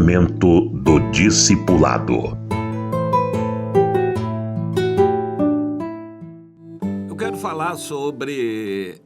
Momento do Discipulado. Eu quero falar sobre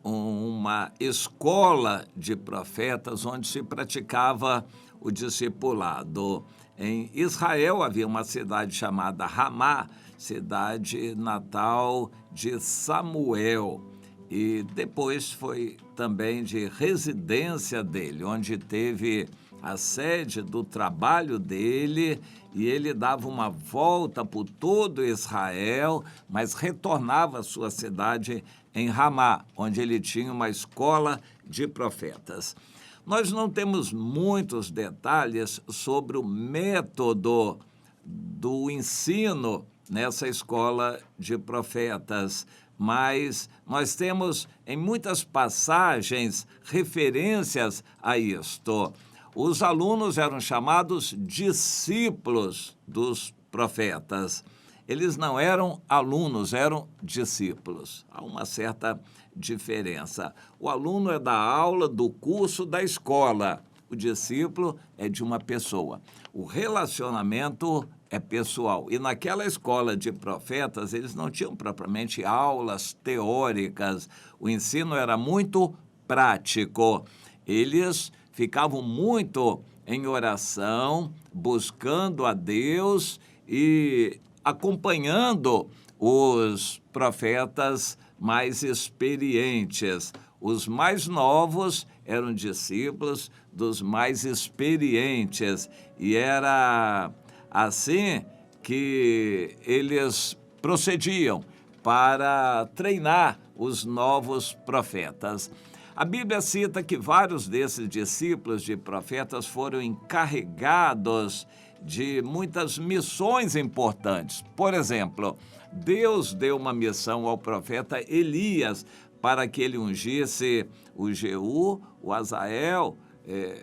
uma escola de profetas onde se praticava o discipulado. Em Israel havia uma cidade chamada Ramá, cidade natal de Samuel. E depois foi também de residência dele, onde teve a sede do trabalho dele, e ele dava uma volta por todo Israel, mas retornava à sua cidade em Ramá, onde ele tinha uma escola de profetas. Nós não temos muitos detalhes sobre o método do ensino nessa escola de profetas, mas nós temos em muitas passagens referências a isto. Os alunos eram chamados discípulos dos profetas. Eles não eram alunos, eram discípulos. Há uma certa diferença. O aluno é da aula, do curso, da escola. O discípulo é de uma pessoa. O relacionamento é pessoal. E naquela escola de profetas, eles não tinham propriamente aulas teóricas. O ensino era muito prático. Eles ficavam muito em oração, buscando a Deus e acompanhando os profetas mais experientes. Os mais novos eram discípulos dos mais experientes, e era assim que eles procediam para treinar os novos profetas. A Bíblia cita que vários desses discípulos de profetas foram encarregados de muitas missões importantes. Por exemplo, Deus deu uma missão ao profeta Elias para que ele ungisse o Jeú, o Azael,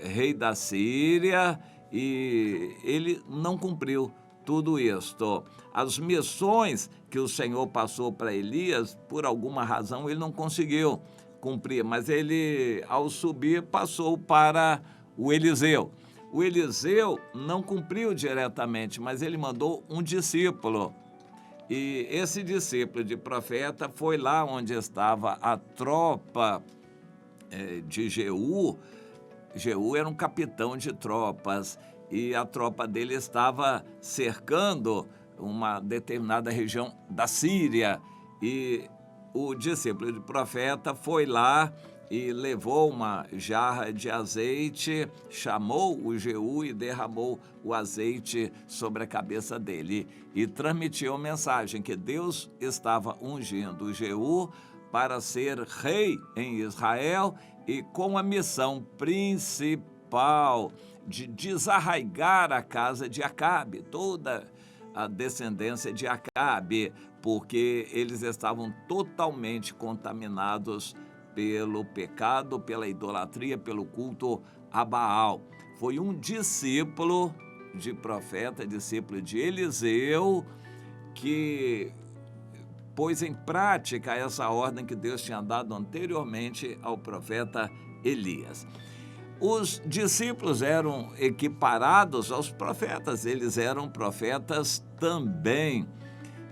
rei da Síria, e ele não cumpriu tudo isto. As missões que o Senhor passou para Elias, por alguma razão, ele não conseguiu cumprir, mas ele, ao subir, passou para o Eliseu. O Eliseu não cumpriu diretamente, mas ele mandou um discípulo. E esse discípulo de profeta foi lá onde estava a tropa de Jeú. Jeú era um capitão de tropas e a tropa dele estava cercando uma determinada região da Síria. E o discípulo de profeta foi lá e levou uma jarra de azeite, chamou o Jeú e derramou o azeite sobre a cabeça dele e transmitiu a mensagem que Deus estava ungindo o Jeú para ser rei em Israel e com a missão principal de desarraigar a casa de Acabe, toda a descendência de Acabe, porque eles estavam totalmente contaminados pelo pecado, pela idolatria, pelo culto a Baal. Foi um discípulo de profeta, discípulo de Eliseu, que pôs em prática essa ordem que Deus tinha dado anteriormente ao profeta Elias. Os discípulos eram equiparados aos profetas, eles eram profetas também.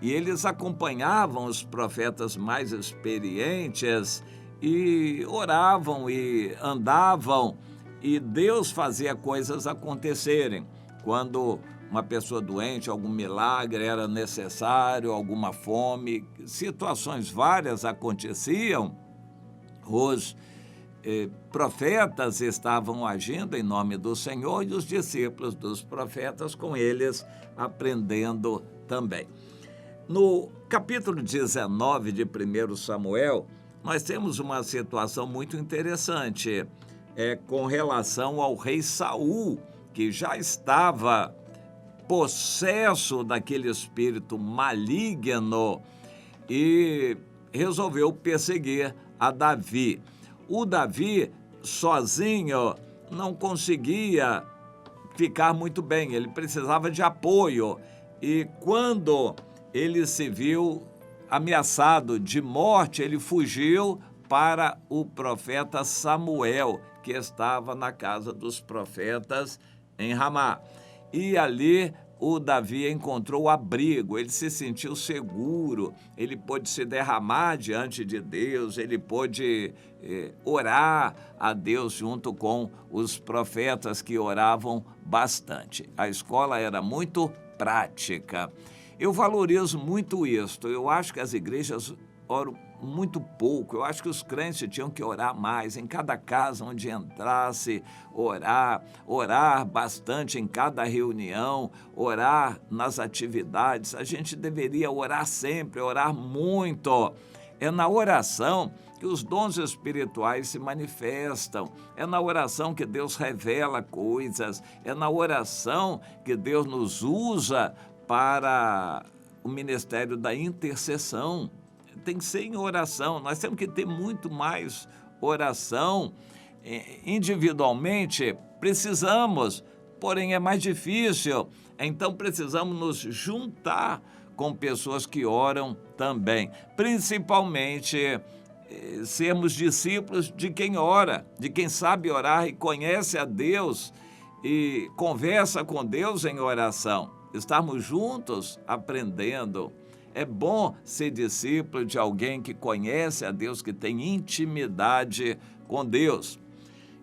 E eles acompanhavam os profetas mais experientes e oravam e andavam, e Deus fazia coisas acontecerem. Quando uma pessoa doente, algum milagre era necessário, alguma fome, situações várias aconteciam, os profetas estavam agindo em nome do Senhor e os discípulos dos profetas com eles aprendendo também. No capítulo 19 de 1 Samuel, nós temos uma situação muito interessante com relação ao rei Saul, que já estava possesso daquele espírito maligno e resolveu perseguir a Davi. O Davi, sozinho, não conseguia ficar muito bem, ele precisava de apoio. E quando ele se viu ameaçado de morte, ele fugiu para o profeta Samuel, que estava na casa dos profetas em Ramá. E ali o Davi encontrou abrigo, ele se sentiu seguro, ele pôde se derramar diante de Deus, ele pôde orar a Deus junto com os profetas que oravam bastante. A escola era muito prática. Eu valorizo muito isto, eu acho que as igrejas oram muito pouco, eu acho que os crentes tinham que orar mais, em cada casa onde entrasse, orar bastante em cada reunião, orar nas atividades, a gente deveria orar sempre, orar muito. É na oração que os dons espirituais se manifestam, é na oração que Deus revela coisas, é na oração que Deus nos usa para o ministério da intercessão. Tem que ser em oração, nós temos que ter muito mais oração. Individualmente precisamos, porém é mais difícil, então precisamos nos juntar com pessoas que oram também, principalmente sermos discípulos de quem ora, de quem sabe orar e conhece a Deus e conversa com Deus em oração, estarmos juntos aprendendo. É bom ser discípulo de alguém que conhece a Deus, que tem intimidade com Deus.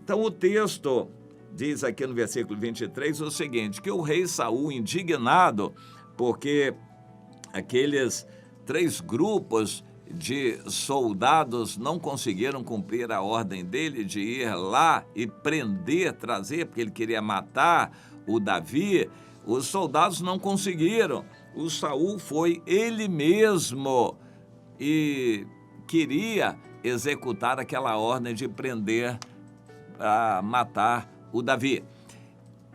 Então o texto diz aqui no versículo 23 o seguinte, que o rei Saul, indignado, porque aqueles 3 grupos de soldados não conseguiram cumprir a ordem dele de ir lá e prender, trazer, porque ele queria matar o Davi, os soldados não conseguiram. O Saul foi ele mesmo e queria executar aquela ordem de prender, a matar o Davi.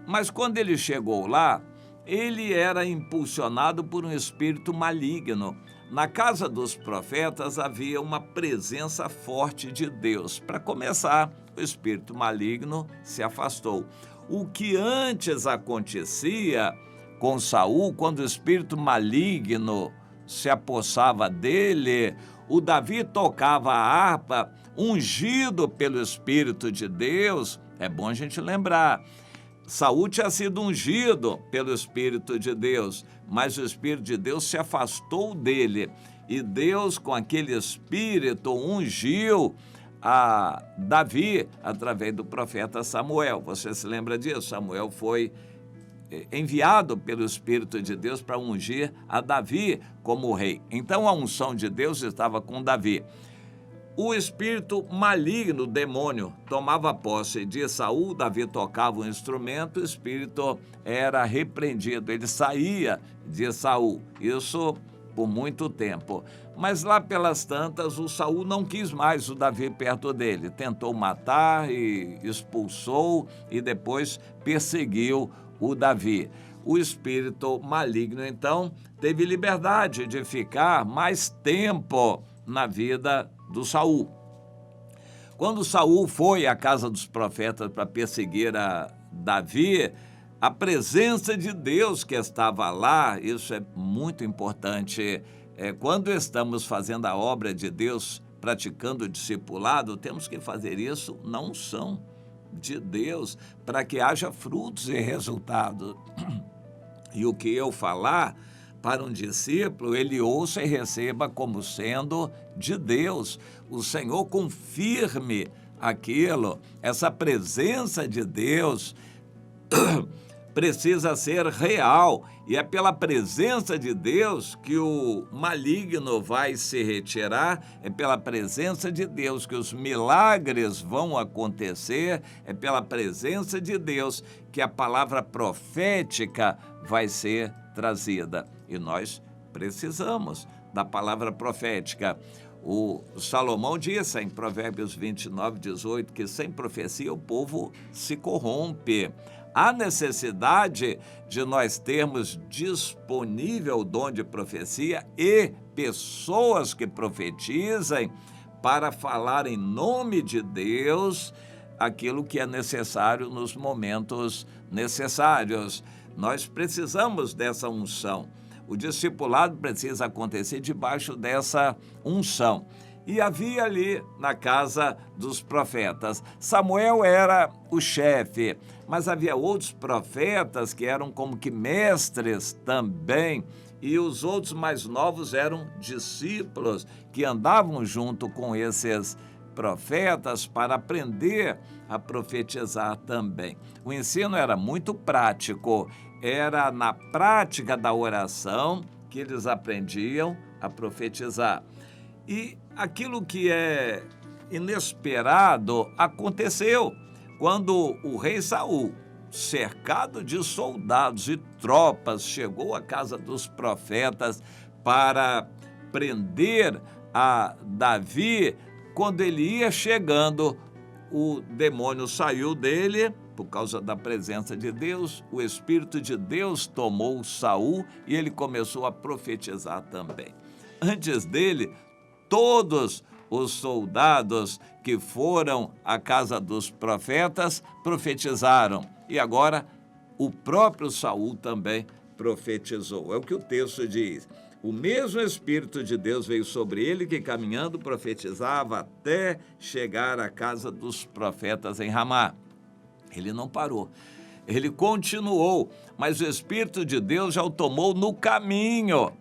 Mas quando ele chegou lá, ele era impulsionado por um espírito maligno. Na casa dos profetas havia uma presença forte de Deus. Para começar, o espírito maligno se afastou. O que antes acontecia com Saul, quando o espírito maligno se apossava dele, o Davi tocava a harpa, ungido pelo Espírito de Deus. É bom a gente lembrar, Saul tinha sido ungido pelo Espírito de Deus, mas o Espírito de Deus se afastou dele. E Deus, com aquele Espírito, ungiu a Davi através do profeta Samuel. Você se lembra disso? Samuel foi enviado pelo Espírito de Deus para ungir a Davi como rei. Então a unção de Deus estava com Davi. O espírito maligno, o demônio, tomava posse de Saul, Davi tocava um instrumento, o espírito era repreendido, ele saía de Saul. Isso por muito tempo. Mas lá pelas tantas, o Saul não quis mais o Davi perto dele, tentou matar e expulsou e depois perseguiu o Davi. O espírito maligno, então, teve liberdade de ficar mais tempo na vida do Saul. Quando Saul foi à casa dos profetas para perseguir a Davi, a presença de Deus que estava lá, isso é muito importante. Quando estamos fazendo a obra de Deus, praticando o discipulado, temos que fazer isso na unção de Deus, para que haja frutos e resultados. E o que eu falar para um discípulo, ele ouça e receba como sendo de Deus. O Senhor confirme aquilo, essa presença de Deus precisa ser real, e é pela presença de Deus que o maligno vai se retirar, é pela presença de Deus que os milagres vão acontecer, é pela presença de Deus que a palavra profética vai ser trazida. E nós precisamos da palavra profética. O Salomão disse em Provérbios 29, 18, que sem profecia o povo se corrompe. Há necessidade de nós termos disponível o dom de profecia e pessoas que profetizem para falar em nome de Deus aquilo que é necessário nos momentos necessários. Nós precisamos dessa unção. O discipulado precisa acontecer debaixo dessa unção. E havia ali na casa dos profetas. Samuel era o chefe, mas havia outros profetas que eram como que mestres também. E os outros mais novos eram discípulos que andavam junto com esses profetas para aprender a profetizar também. O ensino era muito prático, era na prática da oração que eles aprendiam a profetizar. E aquilo que é inesperado aconteceu quando o rei Saul, cercado de soldados e tropas, chegou à casa dos profetas para prender a Davi. Quando ele ia chegando, o demônio saiu dele por causa da presença de Deus. O Espírito de Deus tomou Saul e ele começou a profetizar também. Antes dele, todos os soldados que foram à casa dos profetas profetizaram. E agora o próprio Saul também profetizou. É o que o texto diz. O mesmo Espírito de Deus veio sobre ele, que caminhando profetizava até chegar à casa dos profetas em Ramá. Ele não parou, ele continuou, mas o Espírito de Deus já o tomou no caminho.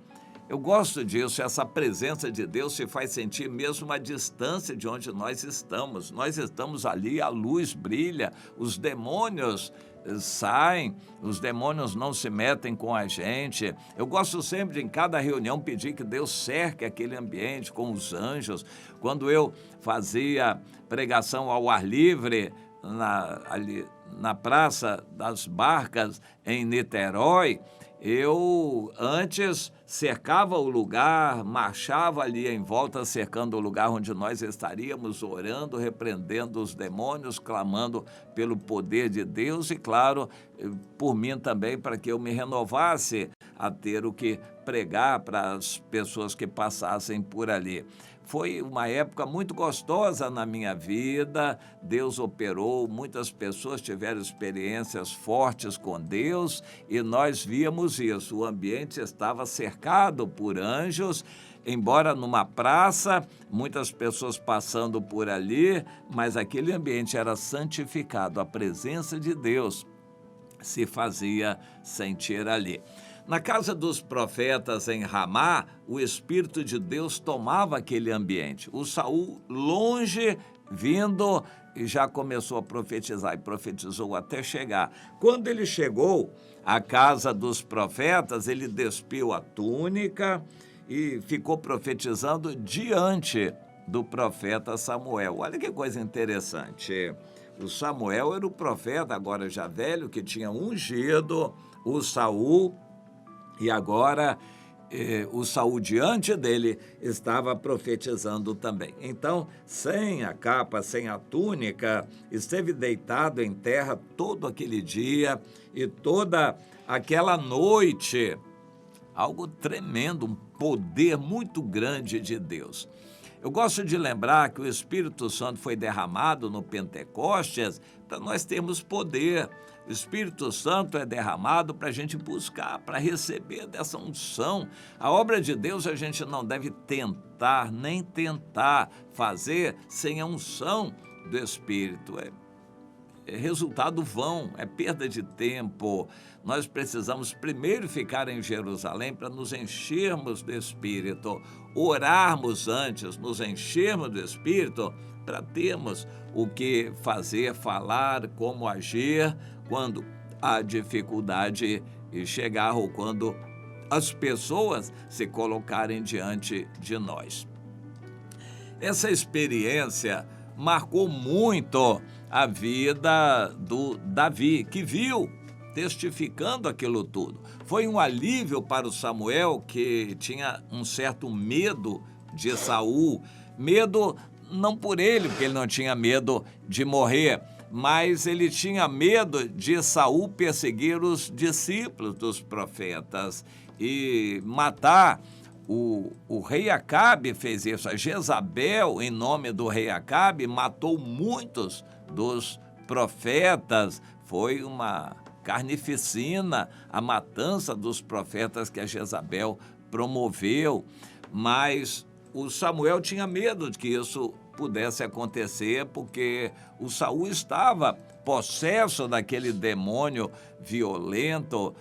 Eu gosto disso, essa presença de Deus se faz sentir mesmo à distância de onde nós estamos. Nós estamos ali, a luz brilha, os demônios saem, os demônios não se metem com a gente. Eu gosto sempre de, em cada reunião, pedir que Deus cerque aquele ambiente com os anjos. Quando eu fazia pregação ao ar livre, ali na Praça das Barcas, em Niterói, eu antes cercava o lugar, marchava ali em volta, cercando o lugar onde nós estaríamos, orando, repreendendo os demônios, clamando pelo poder de Deus e, claro, por mim também, para que eu me renovasse a ter o que pregar para as pessoas que passassem por ali. Foi uma época muito gostosa na minha vida, Deus operou, muitas pessoas tiveram experiências fortes com Deus e nós víamos isso, o ambiente estava cercado por anjos, embora numa praça, muitas pessoas passando por ali, mas aquele ambiente era santificado, a presença de Deus se fazia sentir ali. Na casa dos profetas em Ramá, o Espírito de Deus tomava aquele ambiente. O Saul, longe, vindo, e já começou a profetizar, e profetizou até chegar. Quando ele chegou à casa dos profetas, ele despiu a túnica e ficou profetizando diante do profeta Samuel. Olha que coisa interessante. O Samuel era o profeta, agora já velho, que tinha ungido o Saul. E agora o Saul diante dele estava profetizando também. Então, sem a capa, sem a túnica, esteve deitado em terra todo aquele dia e toda aquela noite. Algo tremendo, um poder muito grande de Deus. Eu gosto de lembrar que o Espírito Santo foi derramado no Pentecostes para nós termos poder. O Espírito Santo é derramado para a gente buscar, para receber dessa unção. A obra de Deus a gente não deve tentar, nem tentar fazer sem a unção do Espírito. É resultado vão, é perda de tempo. Nós precisamos primeiro ficar em Jerusalém para nos enchermos do Espírito, orarmos antes, nos enchermos do Espírito para termos o que fazer, falar, como agir quando a dificuldade chegar ou quando as pessoas se colocarem diante de nós. Essa experiência marcou muito a vida do Davi, que viu, testificando aquilo tudo. Foi um alívio para o Samuel, que tinha um certo medo de Saul, medo não por ele, porque ele não tinha medo de morrer, mas ele tinha medo de Saul perseguir os discípulos dos profetas e matar. O rei Acabe fez isso. A Jezabel, em nome do rei Acabe, matou muitos dos profetas. Foi uma carnificina a matança dos profetas que a Jezabel promoveu. Mas o Samuel tinha medo de que isso pudesse acontecer, porque o Saul estava possesso daquele demônio violento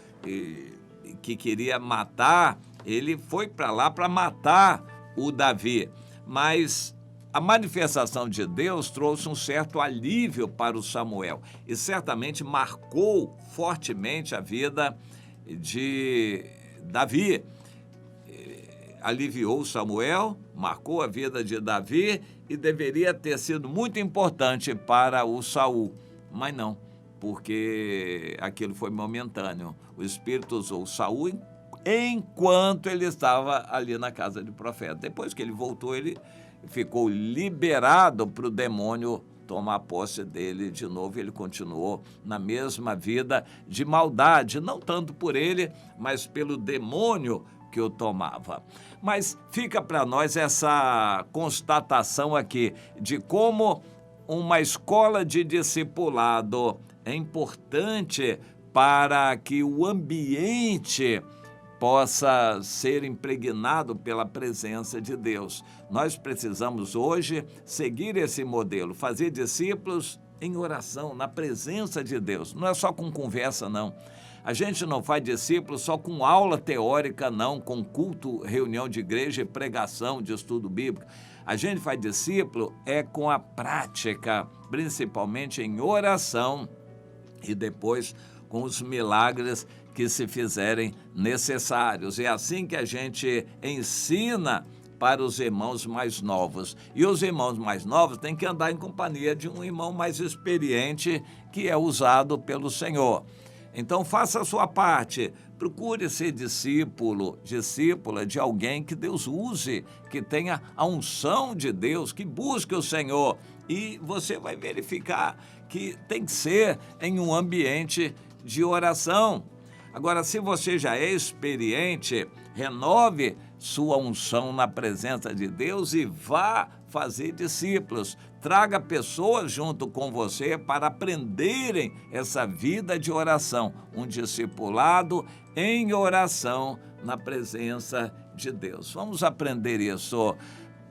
que queria matar. Ele foi para lá para matar o Davi, mas a manifestação de Deus trouxe um certo alívio para o Samuel e certamente marcou fortemente a vida de Davi. Aliviou Samuel, marcou a vida de Davi e deveria ter sido muito importante para o Saul, mas não, porque aquilo foi momentâneo. O Espírito usou o Saul enquanto ele estava ali na casa de profeta. Depois que ele voltou, ele ficou liberado para o demônio tomar posse dele de novo. Ele continuou na mesma vida de maldade, não tanto por ele, mas pelo demônio que o tomava. Mas fica para nós essa constatação aqui de como uma escola de discipulado é importante para que o ambiente possa ser impregnado pela presença de Deus. Nós precisamos hoje seguir esse modelo, fazer discípulos em oração, na presença de Deus. Não é só com conversa, não. A gente não faz discípulos só com aula teórica, não, com culto, reunião de igreja e pregação de estudo bíblico. A gente faz discípulo com a prática, principalmente em oração e depois com os milagres que se fizerem necessários. É assim que a gente ensina para os irmãos mais novos. E os irmãos mais novos têm que andar em companhia de um irmão mais experiente que é usado pelo Senhor. Então, faça a sua parte, procure ser discípula de alguém que Deus use, que tenha a unção de Deus, que busque o Senhor. E você vai verificar que tem que ser em um ambiente de oração. Agora, se você já é experiente, renove sua unção na presença de Deus e vá fazer discípulos. Traga pessoas junto com você para aprenderem essa vida de oração, um discipulado em oração na presença de Deus. Vamos aprender isso.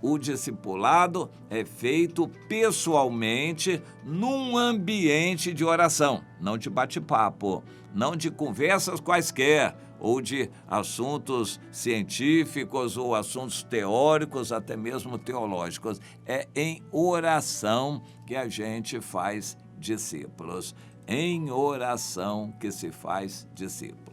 O discipulado é feito pessoalmente num ambiente de oração, não de bate-papo, não de conversas quaisquer, ou de assuntos científicos ou assuntos teóricos, até mesmo teológicos. É em oração que a gente faz discípulos. Em oração que se faz discípulo.